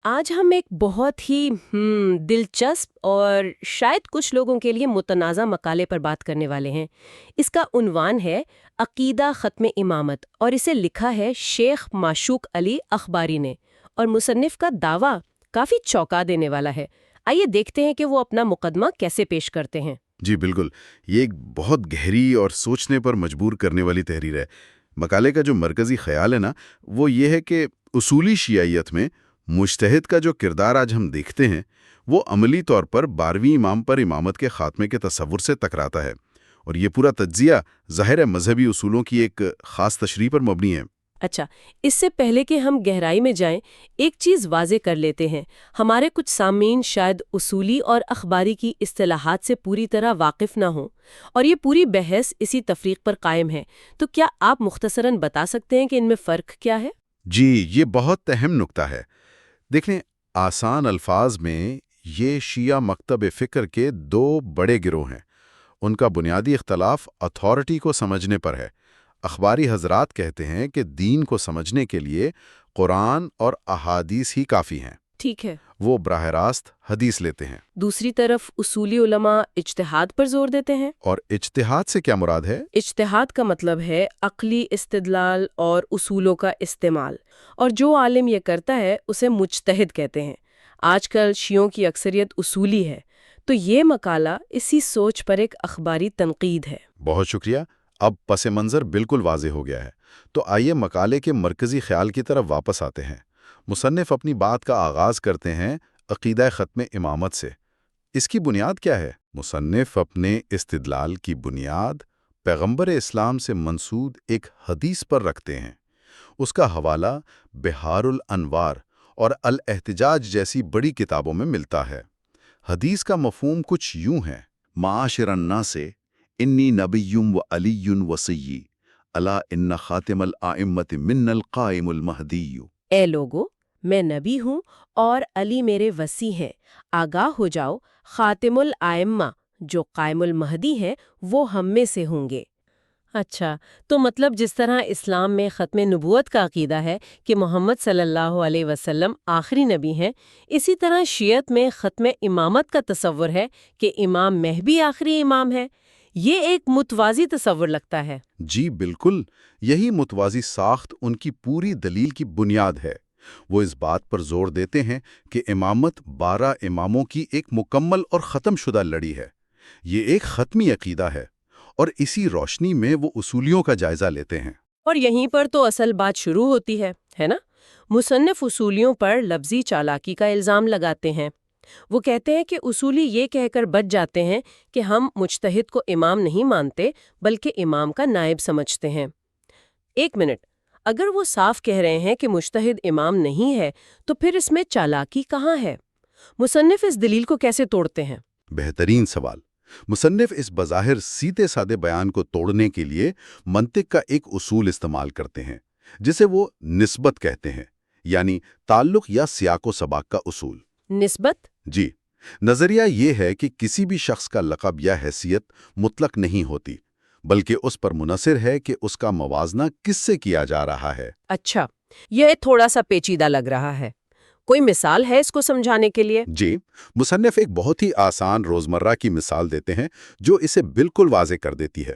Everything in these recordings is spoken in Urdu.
آج ہم ایک بہت ہی دلچسپ اور شاید کچھ لوگوں کے لیے متنازع مقالے پر بات کرنے والے ہیں۔ اس کا عنوان ہے عقیدہ ختم امامت اور اسے لکھا ہے شیخ معشوق علی اخباری نے، اور مصنف کا دعویٰ کافی چونکا دینے والا ہے۔ آئیے دیکھتے ہیں کہ وہ اپنا مقدمہ کیسے پیش کرتے ہیں۔ جی بالکل، یہ ایک بہت گہری اور سوچنے پر مجبور کرنے والی تحریر ہے۔ مقالے کا جو مرکزی خیال ہے نا، وہ یہ ہے کہ اصولی شیعیت میں مجتہد کا جو کردار آج ہم دیکھتے ہیں، وہ عملی طور پر 12ویں امام پر امامت کے خاتمے کے تصور سے ٹکراتا ہے، اور یہ پورا تجزیہ ظاہر ہے مذہبی اصولوں کی ایک خاص تشریح پر مبنی ہے۔ اچھا، اس سے پہلے کہ ہم گہرائی میں جائیں، ایک چیز واضح کر لیتے ہیں۔ ہمارے کچھ سامعین شاید اصولی اور اخباری کی اصطلاحات سے پوری طرح واقف نہ ہوں، اور یہ پوری بحث اسی تفریق پر قائم ہے۔ تو کیا آپ مختصراً بتا سکتے ہیں کہ ان میں فرق کیا ہے؟ جی، یہ بہت اہم نکتہ ہے۔ دیکھیں، آسان الفاظ میں یہ شیعہ مکتب فکر کے دو بڑے گروہ ہیں۔ ان کا بنیادی اختلاف اتھارٹی کو سمجھنے پر ہے۔ اخباری حضرات کہتے ہیں کہ دین کو سمجھنے کے لیے قرآن اور احادیث ہی کافی ہیں۔ ٹھیک ہے۔ وہ براہ راست حدیث لیتے ہیں۔ دوسری طرف اصولی علماء اجتہاد پر زور دیتے ہیں۔ اور اجتہاد سے کیا مراد ہے؟ اجتہاد کا مطلب ہے عقلی استدلال اور اصولوں کا استعمال، اور جو عالم یہ کرتا ہے اسے مجتہد کہتے ہیں۔ آج کل شیعوں کی اکثریت اصولی ہے، تو یہ مقالہ اسی سوچ پر ایک اخباری تنقید ہے۔ بہت شکریہ، اب پس منظر بالکل واضح ہو گیا ہے۔ تو آئیے مقالے کے مرکزی خیال کی طرف واپس آتے ہیں۔ مصنف اپنی بات کا آغاز کرتے ہیں عقیدہ ختم امامت سے۔ اس کی بنیاد کیا ہے؟ مصنف اپنے استدلال کی بنیاد پیغمبر اسلام سے منسوب ایک حدیث پر رکھتے ہیں۔ اس کا حوالہ بحار الانوار اور الاحتجاج جیسی بڑی کتابوں میں ملتا ہے۔ حدیث کا مفہوم کچھ یوں ہے: معاشر الناس انی نبی و علی وصی الا ان خاتم الائمۃ من القائم المہدی۔ اے لوگو، میں نبی ہوں اور علی میرے وصی ہیں، آگاہ ہو جاؤ، خاتم الائمہ جو قائم المہدی ہیں وہ ہم میں سے ہوں گے۔ اچھا، تو مطلب جس طرح اسلام میں ختم نبوت کا عقیدہ ہے کہ محمد صلی اللہ علیہ وسلم آخری نبی ہیں، اسی طرح شیعت میں ختم امامت کا تصور ہے کہ امام مہدی آخری امام ہے۔ یہ ایک متوازی تصور لگتا ہے۔ جی بالکل، یہی متوازی ساخت ان کی پوری دلیل کی بنیاد ہے۔ وہ اس بات پر زور دیتے ہیں کہ امامت 12 اماموں کی ایک مکمل اور ختم شدہ لڑی ہے۔ یہ ایک ختمی عقیدہ ہے، اور اسی روشنی میں وہ اصولیوں کا جائزہ لیتے ہیں۔ اور یہیں پر تو اصل بات شروع ہوتی ہے نا؟ مصنف اصولیوں پر لفظی چالاکی کا الزام لگاتے ہیں۔ وہ کہتے ہیں کہ اصولی یہ کہہ کر بچ جاتے ہیں کہ ہم مجتہد کو امام نہیں مانتے بلکہ امام کا نائب سمجھتے ہیں۔ ایک منٹ، اگر وہ صاف کہہ رہے ہیں کہ مجتہد امام نہیں ہے تو پھر اس میں چالاکی کہاں ہے؟ مصنف اس دلیل کو کیسے توڑتے ہیں؟ بہترین سوال۔ مصنف اس بظاہر سیدھے سادے بیان کو توڑنے کے لیے منطق کا ایک اصول استعمال کرتے ہیں، جسے وہ نسبت کہتے ہیں، یعنی تعلق یا سیاق و سباق کا اصول۔ نسبت؟ جی، نظریہ یہ ہے کہ کسی بھی شخص کا لقب یا حیثیت مطلق نہیں ہوتی، بلکہ اس پر منحصر ہے کہ اس کا موازنہ کس سے کیا جا رہا ہے۔ اچھا، یہ تھوڑا سا پیچیدہ لگ رہا ہے۔ کوئی مثال ہے اس کو سمجھانے کے لیے؟ جی، مصنف ایک بہت ہی آسان روزمرہ کی مثال دیتے ہیں جو اسے بالکل واضح کر دیتی ہے۔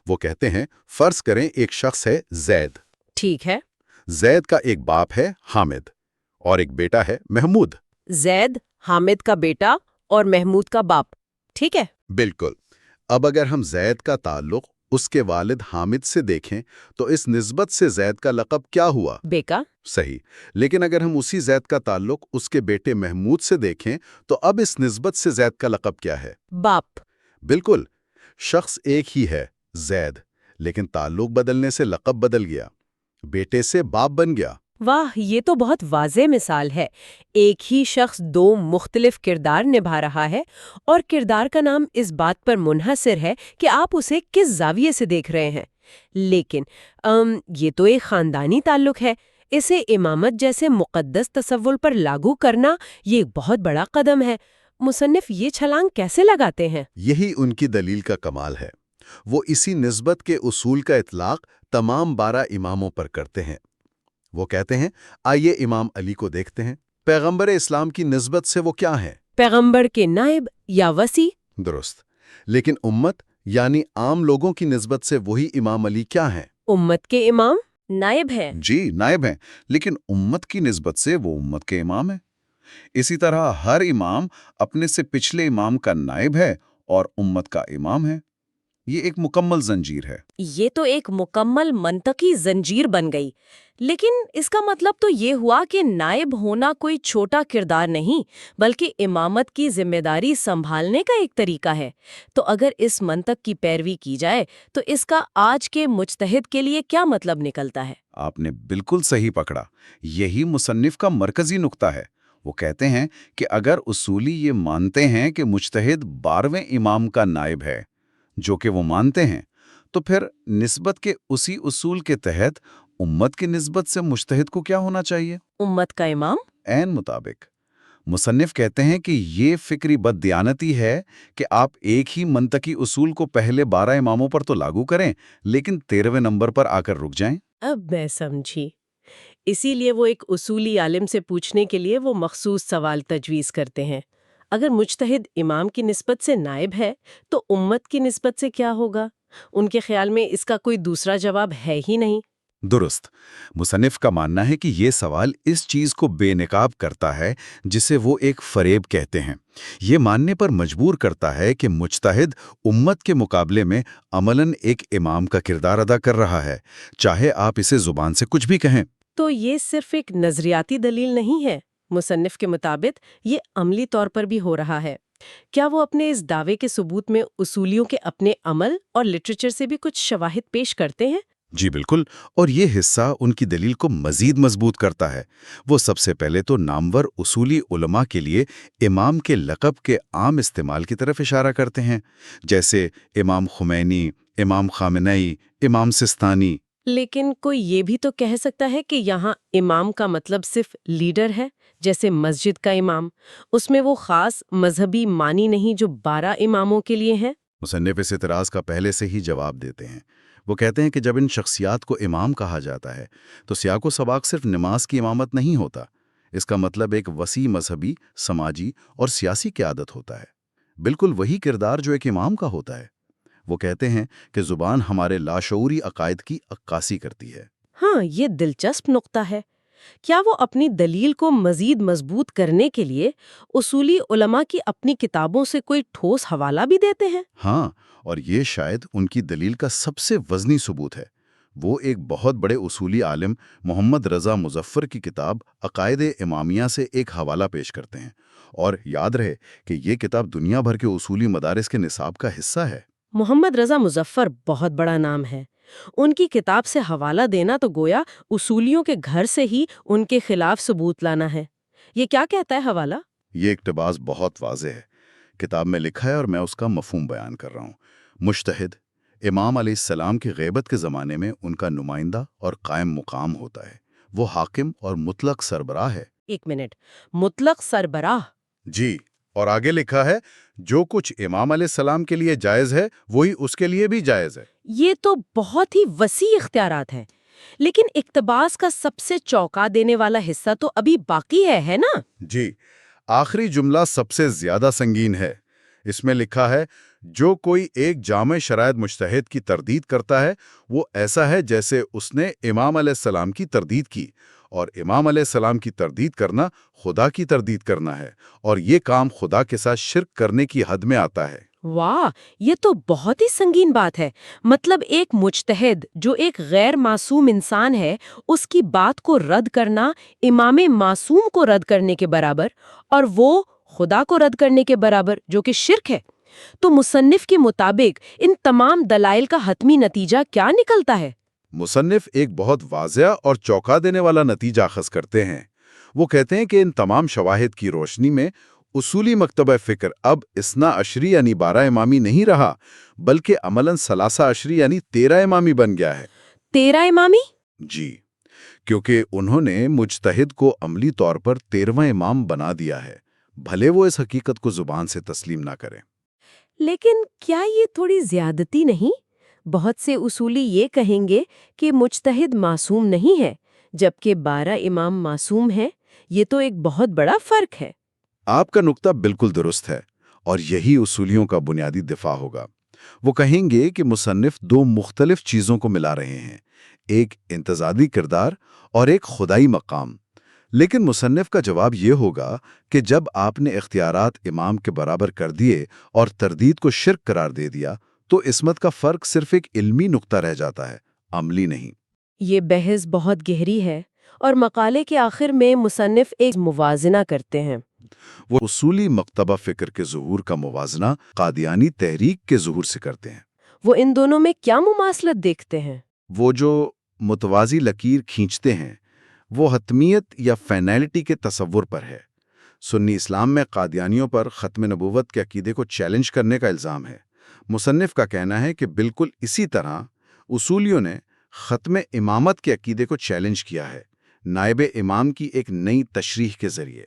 وہ کہتے ہیں، فرض کریں ایک شخص ہے زید۔ ٹھیک ہے۔ زید کا ایک باپ ہے حامد اور ایک بیٹا ہے محمود۔ زید، حامد کا بیٹا اور محمود کا باپ، ٹھیک ہے؟ بالکل۔ اب اگر ہم زید کا تعلق اس کے والد حامد سے دیکھیں تو اس نسبت سے زید کا لقب کیا ہوا؟ بیکا۔ صحیح، لیکن اگر ہم اسی زید کا تعلق اس کے بیٹے محمود سے دیکھیں تو اب اس نسبت سے زید کا لقب کیا ہے؟ باپ۔ بالکل، شخص ایک ہی ہے زید، لیکن تعلق بدلنے سے لقب بدل گیا، بیٹے سے باپ بن گیا۔ واہ، یہ تو بہت واضح مثال ہے۔ ایک ہی شخص دو مختلف کردار نبھا رہا ہے، اور کردار کا نام اس بات پر منحصر ہے کہ آپ اسے کس زاویے سے دیکھ رہے ہیں۔ لیکن یہ تو ایک خاندانی تعلق ہے۔ اسے امامت جیسے مقدس تصور پر لاگو کرنا یہ ایک بہت بڑا قدم ہے۔ مصنف یہ چھلانگ کیسے لگاتے ہیں؟ یہی ان کی دلیل کا کمال ہے۔ وہ اسی نسبت کے اصول کا اطلاق تمام 12 اماموں پر کرتے ہیں۔ وہ کہتے ہیں، آئیے امام علی کو دیکھتے ہیں۔ پیغمبر اسلام کی نسبت سے وہ کیا ہیں؟ پیغمبر کے نائب یا وسی؟ درست۔ لیکن امت یعنی عام لوگوں کی نسبت سے وہی امام علی کیا ہیں؟ امت کے امام نائب ہیں۔ جی نائب ہیں، لیکن امت کی نسبت سے وہ امت کے امام ہیں۔ اسی طرح ہر امام اپنے سے پچھلے امام کا نائب ہے اور امت کا امام ہے۔ یہ ایک مکمل زنجیر ہے۔ یہ تو ایک مکمل منطقی زنجیر بن گئی، لیکن اس کا مطلب تو یہ ہوا کہ نائب ہونا کوئی چھوٹا کردار نہیں بلکہ امامت کی ذمہ داری سنبھالنے کا ایک طریقہ ہے۔ تو اگر اس منطق کی پیروی کی جائے تو اس کا آج کے مجتہد کے لیے کیا مطلب نکلتا ہے؟ آپ نے بالکل صحیح پکڑا۔ یہی مصنف کا مرکزی نقطہ ہے۔ وہ کہتے ہیں کہ اگر اصولی یہ مانتے ہیں کہ مجتہد 12ویں امام کا نائب ہے، جو کہ وہ مانتے ہیں، تو پھر نسبت کے اسی اصول کے تحت امت کی نسبت سے مجتہد کو کیا ہونا چاہیے؟ امت کا امام؟ عین مطابق۔ مصنف کہتے ہیں کہ یہ فکری بددیانتی ہے کہ آپ ایک ہی منطقی اصول کو پہلے 12 اماموں پر تو لاگو کریں لیکن 13ویں نمبر پر آ کر رک جائیں۔ اب میں سمجھی۔ اسی لیے وہ ایک اصولی عالم سے پوچھنے کے لیے وہ مخصوص سوال تجویز کرتے ہیں۔ اگر مجتہد امام کی نسبت سے نائب ہے تو امت کی نسبت سے کیا ہوگا؟ ان کے خیال میں اس کا کوئی دوسرا جواب ہے ہی نہیں۔ درست۔ مصنف کا ماننا ہے کہ یہ سوال اس چیز کو بے نقاب کرتا ہے جسے وہ ایک فریب کہتے ہیں۔ یہ ماننے پر مجبور کرتا ہے کہ مجتہد امت کے مقابلے میں عملاً ایک امام کا کردار ادا کر رہا ہے، چاہے آپ اسے زبان سے کچھ بھی کہیں۔ تو یہ صرف ایک نظریاتی دلیل نہیں ہے، مصنف کے مطابق یہ عملی طور پر بھی ہو رہا ہے۔ کیا وہ اپنے اس دعوے کے ثبوت میں اصولیوں کے اپنے عمل اور لٹریچر سے بھی کچھ شواہد پیش کرتے ہیں؟ جی بالکل، اور یہ حصہ ان کی دلیل کو مزید مضبوط کرتا ہے۔ وہ سب سے پہلے تو نامور اصولی علماء کے لیے امام کے لقب کے عام استعمال کی طرف اشارہ کرتے ہیں، جیسے امام خمینی، امام خامنئی، امام سستانی۔ لیکن کوئی یہ بھی تو کہہ سکتا ہے کہ یہاں امام کا مطلب صرف لیڈر ہے، جیسے مسجد کا امام۔ اس میں وہ خاص مذہبی معنی نہیں جو 12 اماموں کے لیے ہیں۔ مصنف اس اعتراض کا پہلے سے ہی جواب دیتے ہیں۔ وہ کہتے ہیں کہ جب ان شخصیات کو امام کہا جاتا ہے تو سیاق و سباق صرف نماز کی امامت نہیں ہوتا، اس کا مطلب ایک وسیع مذہبی، سماجی اور سیاسی قیادت ہوتا ہے، بالکل وہی کردار جو ایک امام کا ہوتا ہے۔ وہ کہتے ہیں کہ زبان ہمارے لاشعوری عقائد کی عکاسی کرتی ہے۔ ہاں، یہ دلچسپ نقطہ ہے۔ کیا وہ اپنی دلیل کو مزید مضبوط کرنے کے لیے اصولی علماء کی اپنی کتابوں سے کوئی ٹھوس حوالہ بھی دیتے ہیں؟ ہاں، اور یہ شاید ان کی دلیل کا سب سے وزنی ثبوت ہے۔ وہ ایک بہت بڑے اصولی عالم محمد رضا مظفر کی کتاب عقائد امامیہ سے ایک حوالہ پیش کرتے ہیں، اور یاد رہے کہ یہ کتاب دنیا بھر کے اصولی مدارس کے نصاب کا حصہ ہے۔ محمد رضا مظفر بہت بڑا نام ہے۔ ان کی کتاب سے حوالہ دینا تو گویا اصولیوں کے گھر سے ہی ان کے خلاف ثبوت لانا ہے۔ یہ کیا کہتا ہے حوالہ؟ یہ اقتباس بہت واضح ہے۔ کتاب میں لکھا ہے اور میں اس کا مفہوم بیان کر رہا ہوں۔ مجتہد امام علیہ السلام کی غیبت کے زمانے میں ان کا نمائندہ اور قائم مقام ہوتا ہے۔ وہ حاکم اور مطلق سربراہ ہے۔ ایک منٹ، مطلق سربراہ؟ جی، اور آگے لکھا ہے جو کچھ امام علیہ السلام کے لیے جائز ہے وہی اس کے لیے بھی جائز ہے۔ یہ تو بہت ہی وسیع اختیارات ہیں، لیکن اقتباس کا سب سے چونکا دینے والا حصہ تو ابھی باقی ہے نا؟ جی، آخری جملہ سب سے زیادہ سنگین ہے۔ اس میں لکھا ہے جو کوئی ایک جامع شرائط مجتہد کی تردید کرتا ہے وہ ایسا ہے جیسے اس نے امام علیہ السلام کی تردید کی، اور امام علیہ السلام کی تردید کرنا خدا کی تردید کرنا ہے، اور یہ کام خدا کے ساتھ شرک کرنے کی حد میں آتا ہے۔ واہ، یہ تو بہت ہی سنگین بات ہے۔ مطلب ایک مجتہد جو ایک غیر معصوم انسان ہے، اس کی بات کو رد کرنا امام معصوم کو رد کرنے کے برابر، اور وہ خدا کو رد کرنے کے برابر، جو کہ شرک ہے۔ تو مصنف کے مطابق ان تمام دلائل کا حتمی نتیجہ کیا نکلتا ہے؟ مصنف ایک بہت واضح اور چونکا دینے والا نتیجہ اخذ کرتے ہیں۔ وہ کہتے ہیں کہ ان تمام شواہد کی روشنی میں اصولی مکتبہ فکر اب اثنا عشری یعنی 12 امامی نہیں رہا، بلکہ عملاً ثلاثہ عشری یعنی 13 امامی بن گیا ہے۔ 13 امامی؟ جی، کیونکہ انہوں نے مجتہد کو عملی طور پر 13واں امام بنا دیا ہے، بھلے وہ اس حقیقت کو زبان سے تسلیم نہ کریں۔ لیکن کیا یہ تھوڑی زیادتی نہیں؟ بہت سے اصولی یہ کہیں گے کہ مجتہد معصوم نہیں ہے، جبکہ 12 امام معصوم ہیں۔ یہ تو ایک بہت بڑا فرق ہے۔ آپ کا نقطہ بالکل درست ہے، اور یہی اصولیوں کا بنیادی دفاع ہوگا۔ وہ کہیں گے کہ مصنف دو مختلف چیزوں کو ملا رہے ہیں، ایک امتزاجی کردار اور ایک خدائی مقام۔ لیکن مصنف کا جواب یہ ہوگا کہ جب آپ نے اختیارات امام کے برابر کر دیے اور تردید کو شرک قرار دے دیا، تو عصمت کا فرق صرف ایک علمی نقطہ رہ جاتا ہے، عملی نہیں۔ یہ بحث بہت گہری ہے، اور مقالے کے آخر میں مصنف ایک موازنہ کرتے ہیں۔ وہ اصولی مکتبہ فکر کے ظہور کا موازنہ قادیانی تحریک کے ظہور سے کرتے ہیں۔ وہ ان دونوں میں کیا مماثلت دیکھتے ہیں؟ وہ جو متوازی لکیر کھینچتے ہیں وہ حتمیت یا فائنلٹی کے تصور پر ہے۔ سنی اسلام میں قادیانیوں پر ختم نبوت کے عقیدے کو چیلنج کرنے کا الزام ہے۔ مصنف کا کہنا ہے کہ بالکل اسی طرح اصولیوں نے ختم امامت کے عقیدے کو چیلنج کیا ہے، نائب امام کی ایک نئی تشریح کے ذریعے۔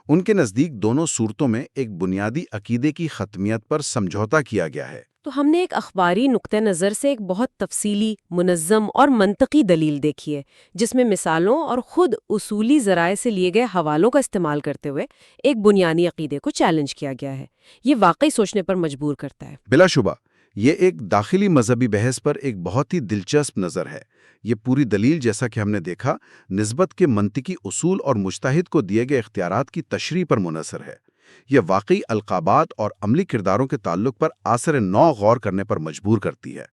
ان کے نزدیک دونوں صورتوں میں ایک بنیادی عقیدے کی ختمیت پر سمجھوتا کیا گیا ہے۔ تو ہم نے ایک اخباری نقطہ نظر سے ایک بہت تفصیلی، منظم اور منطقی دلیل دیکھی ہے، جس میں مثالوں اور خود اصولی ذرائع سے لیے گئے حوالوں کا استعمال کرتے ہوئے ایک بنیادی عقیدے کو چیلنج کیا گیا ہے۔ یہ واقعی سوچنے پر مجبور کرتا ہے۔ بلا شبہ یہ ایک داخلی مذہبی بحث پر ایک بہت ہی دلچسپ نظر ہے۔ یہ پوری دلیل، جیسا کہ ہم نے دیکھا، نسبت کے منطقی اصول اور مجتہد کو دیے گئے اختیارات کی تشریح پر منحصر ہے۔ یہ واقعی القابات اور عملی کرداروں کے تعلق پر اثر نو غور کرنے پر مجبور کرتی ہے۔